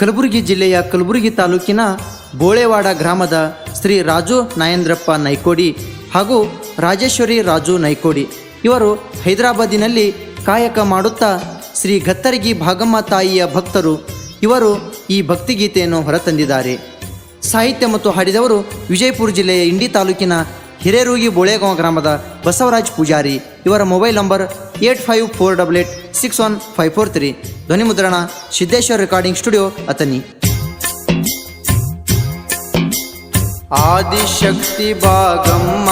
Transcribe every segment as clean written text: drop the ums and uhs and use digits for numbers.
ಕಲಬುರಗಿ ಜಿಲ್ಲೆಯ ಕಲಬುರಗಿ ತಾಲೂಕಿನ ಬೋಳೆವಾಡ ಗ್ರಾಮದ ಶ್ರೀ ರಾಜು ನಾಯಂದ್ರಪ್ಪ ನೈಕೋಡಿ ಹಾಗೂ ರಾಜೇಶ್ವರಿ ರಾಜು ನೈಕೋಡಿ ಇವರು ಹೈದರಾಬಾದಿನಲ್ಲಿ ಕಾಯಕ ಮಾಡುತ್ತಾ ಶ್ರೀ ಗತ್ತರಗಿ ಭಾಗಮ್ಮ ತಾಯಿಯ ಭಕ್ತರು. ಇವರು ಈ ಭಕ್ತಿಗೀತೆಯನ್ನು ಹೊರತಂದಿದ್ದಾರೆ. ಸಾಹಿತ್ಯ ಮತ್ತು ಹಾಡಿದವರು ವಿಜಯಪುರ ಜಿಲ್ಲೆಯ ಇಂಡಿ ತಾಲೂಕಿನ ಹಿರೇರೂಗಿ ಬೋಳೆಗಾಂವ ಗ್ರಾಮದ ಬಸವರಾಜ್ ಪೂಜಾರಿ. ಇವರ ಮೊಬೈಲ್ ನಂಬರ್ 8548861543. ಧ್ವನಿ ಮುದ್ರಣ ಸಿದ್ದೇಶ್ವರ್ ರೆಕಾರ್ಡಿಂಗ್ ಸ್ಟುಡಿಯೋ ಅತನಿ. ಆದಿಶಕ್ತಿ ಭಾಗಮ್ಮ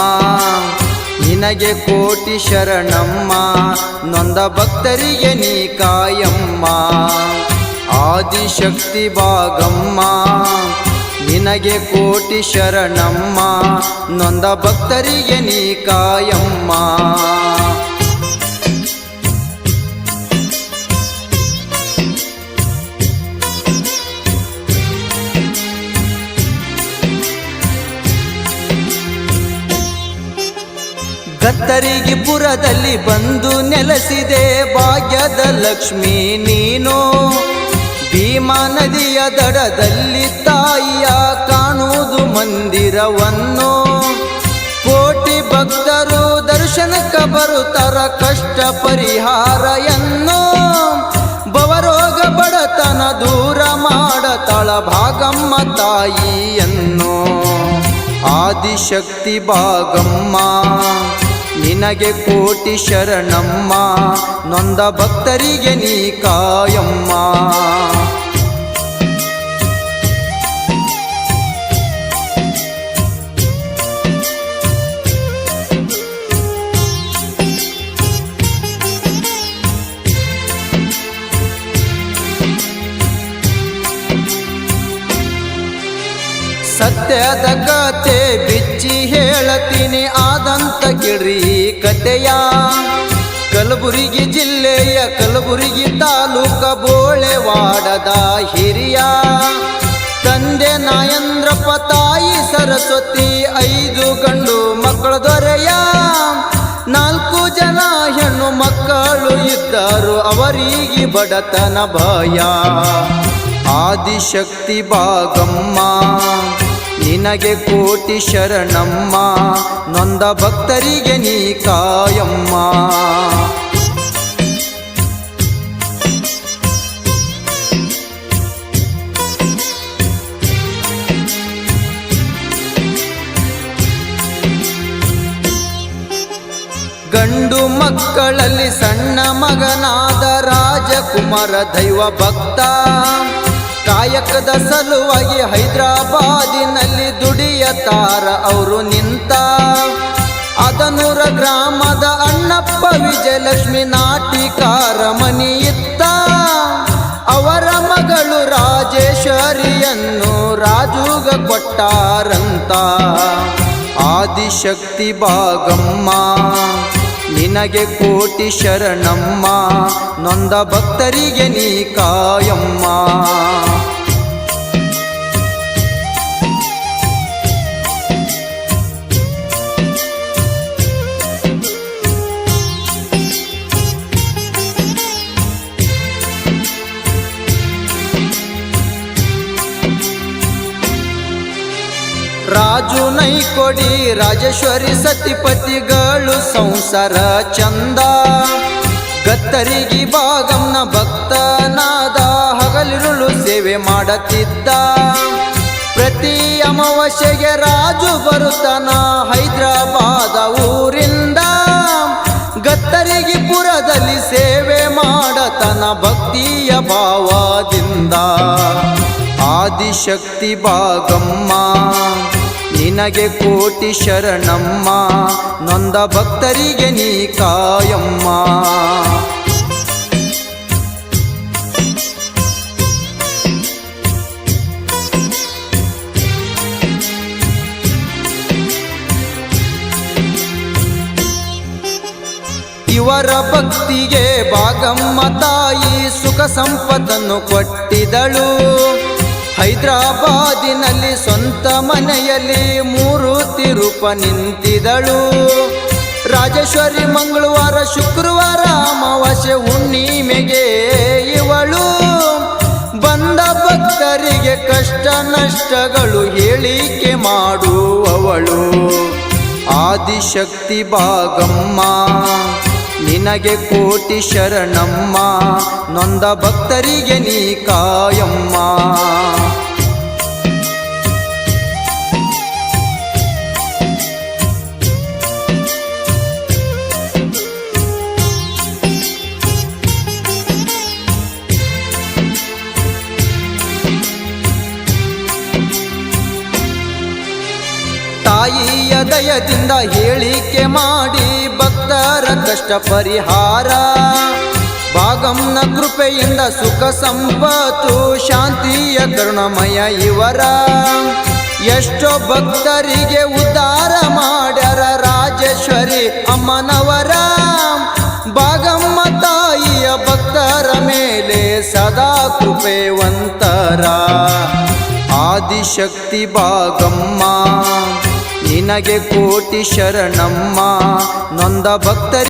ನಿನಗೆ ಕೋಟಿ ಶರಣಮ್ಮ, ನೊಂದ ಭಕ್ತರಿಗೆ ನೀ ಕಾಯಮ್ಮ. ಆದಿಶಕ್ತಿ ಭಾಗಮ್ಮ ನಿನಗೆ ಕೋಟಿ ಶರಣಮ್ಮ, ನೊಂದ ಭಕ್ತರಿಗೆ ನೀ ಕಾಯಮ್ಮ. ಗತ್ತರಿಗಿಪುರದಲ್ಲಿ ಬಂದು ನೆಲೆಸಿದೆ ಭಾಗ್ಯದ ಲಕ್ಷ್ಮೀ ನೀನು. ಭೀಮಾ ನದಿಯ ದಡದಲ್ಲಿ ತಾಯಿಯ ಕಾಣುವುದು ಮಂದಿರವನ್ನು. ಕೋಟಿ ಭಕ್ತರು ದರ್ಶನಕ್ಕೆ ಬರುತ್ತರ ಕಷ್ಟ ಪರಿಹಾರ ಎನ್ನು. ಭವರೋಗ ಬಡತನ ದೂರ ಮಾಡತಾಳ ಭಾಗಮ್ಮ ತಾಯಿಯನ್ನು. ಆದಿಶಕ್ತಿ ಭಾಗಮ್ಮ ನಿನಗೆ ಕೋಟಿ ಶರಣಮ್ಮ, ನೊಂದ ಭಕ್ತರಿಗೆ ನೀ ಕಾಯಮ್ಮ. ಸತ್ಯದ ಕತೆ ಬಿಚ್ಚಿ ಹೇಳತೀನಿ ಆದಂತ ಗಿರಿ ಕತೆಯ. ಕಲಬುರಗಿ ಜಿಲ್ಲೆಯ ಕಲಬುರಗಿ ತಾಲೂಕ ಬೋಳೆವಾಡದ ಹಿರಿಯ. ತಂದೆ ನಾಯಂದ್ರಪ್ಪ ತಾಯಿ ಸರಸ್ವತಿ, 5 ಗಂಡು ಮಕ್ಕಳ ದೊರೆಯ. 4 ಜನ ಹೆಣ್ಣು ಮಕ್ಕಳು ಇದ್ದರು ಅವರಿಗೆ ಬಡತನ ಭಯ. ಆದಿಶಕ್ತಿ ಭಾಗಮ್ಮ ನಿನಗೆ ಕೋಟಿ ಶರಣಮ್ಮ, ನೊಂದ ಭಕ್ತರಿಗೆ ನೀ ಕಾಯಮ್ಮ. ಗಂಡು ಮಕ್ಕಳಲ್ಲಿ ಸಣ್ಣ ಮಗನಾದ ರಾಜಕುಮಾರ ದೈವ ಭಕ್ತ. ಕಾಯಕದ ಸಲುವಾಗಿ ಹೈದರಾಬಾದಿನಲ್ಲಿ ದುಡಿಯತಾರ ಅವರು ನಿಂತ. ಅದನೂರ ಗ್ರಾಮದ ಅಣ್ಣಪ್ಪ ವಿಜಯಲಕ್ಷ್ಮಿ ನಾಟಿಕಾರ ಮನಿ ಇತ್ತ. ಅವರ ಮಗಳು ರಾಜೇಶ್ವರಿಯನ್ನು ರಾಜುಗ ಕೊಟ್ಟಾರಂತ. ಆದಿಶಕ್ತಿ ಭಾಗಮ್ಮ ನಿನಗೆ ಕೋಟಿ ಶರಣಮ್ಮ, ನೊಂದ ಭಕ್ತರಿಗೆ ನೀ ಕಾಯಮ್ಮ. ರಾಜು ನೈಕೋಡಿ ರಾಜೇಶ್ವರಿ ಸತಿಪತಿಗಳು ಸಂಸಾರ ಚಂದ. ಗತ್ತರಿಗಿ ಭಾಗಮ್ಮನ ಭಕ್ತನಾದ ಹಗಲಿರುಳು ಸೇವೆ ಮಾಡುತ್ತಿದ್ದ. ಪ್ರತಿ ಅಮಾವಾಸ್ಯೆಗೆ ರಾಜು ಬರುತ್ತಾನ ಹೈದರಾಬಾದ ಊರಿಂದ. ಗತ್ತರಿಗಿಪುರದಲ್ಲಿ ಸೇವೆ ಮಾಡತನ ಭಕ್ತಿಯ ಭಾವದಿಂದ. ಆದಿಶಕ್ತಿ ಭಾಗಮ್ಮ ನಿನಗೆ ಕೋಟಿ ಶರಣಮ್ಮ, ನೊಂದ ಭಕ್ತರಿಗೆ ನೀ ಕಾಯಮ್ಮ. ಇವರ ಭಕ್ತಿಗೆ ಭಾಗಮ್ಮ ತಾಯಿ ಸುಖ ಸಂಪತ್ತನ್ನು ಕೊಟ್ಟಿದಳು. ಹೈದರಾಬಾದಿನಲ್ಲಿ ಸ್ವಂತ ಮನೆಯಲ್ಲಿ 3 ತಿರುಪ ನಿಂತಿದಳು. ರಾಜೇಶ್ವರಿ ಮಂಗಳವಾರ ಶುಕ್ರವಾರ ಅಮಾವಾಸ್ಯೆ ಹುಣ್ಣಿಮೆಗೆ ಇವಳು ಬಂದ ಭಕ್ತ ಭಕ್ತರಿಗೆ ಕಷ್ಟ ನಷ್ಟಗಳು ಹೇಳಿಕೆ ಮಾಡುವವಳು ಆದಿಶಕ್ತಿ ಭಾಗಮ್ಮ ನಿನಗೆ ಕೋಟಿ ಶರಣಮ್ಮ ನೊಂದ ಭಕ್ತರಿಗೆ ನೀ ಕಾಯಮ್ಮ ತಾಯಿಯ ದಯದಿಂದ ಹೇಳಿಕೆ ಮಾಡಿ ಭಕ್ತರ ಕಷ್ಟ ಪರಿಹಾರ ಭಾಗಂನ ಕೃಪೆಯಿಂದ ಸುಖ ಸಂಪತ್ತು ಶಾಂತಿಯ ಕರುಣಮಯ ಇವರ ಎಷ್ಟೋ ಭಕ್ತರಿಗೆ ಉದ್ಧಾರ ಮಾಡ್ಯಾರ ರಾಜೇಶ್ವರಿ ಅಮ್ಮನವರ ಭಾಗಮ್ಮ ತಾಯಿಯ ಭಕ್ತರ ಮೇಲೆ ಸದಾ ಕೃಪೆವಂತರ ಆದಿಶಕ್ತಿ ಭಾಗಮ್ಮ ನಿನಗೆ ಕೋಟಿ ಶರಣಮ್ಮ ನೊಂದ ಭಕ್ತರಿ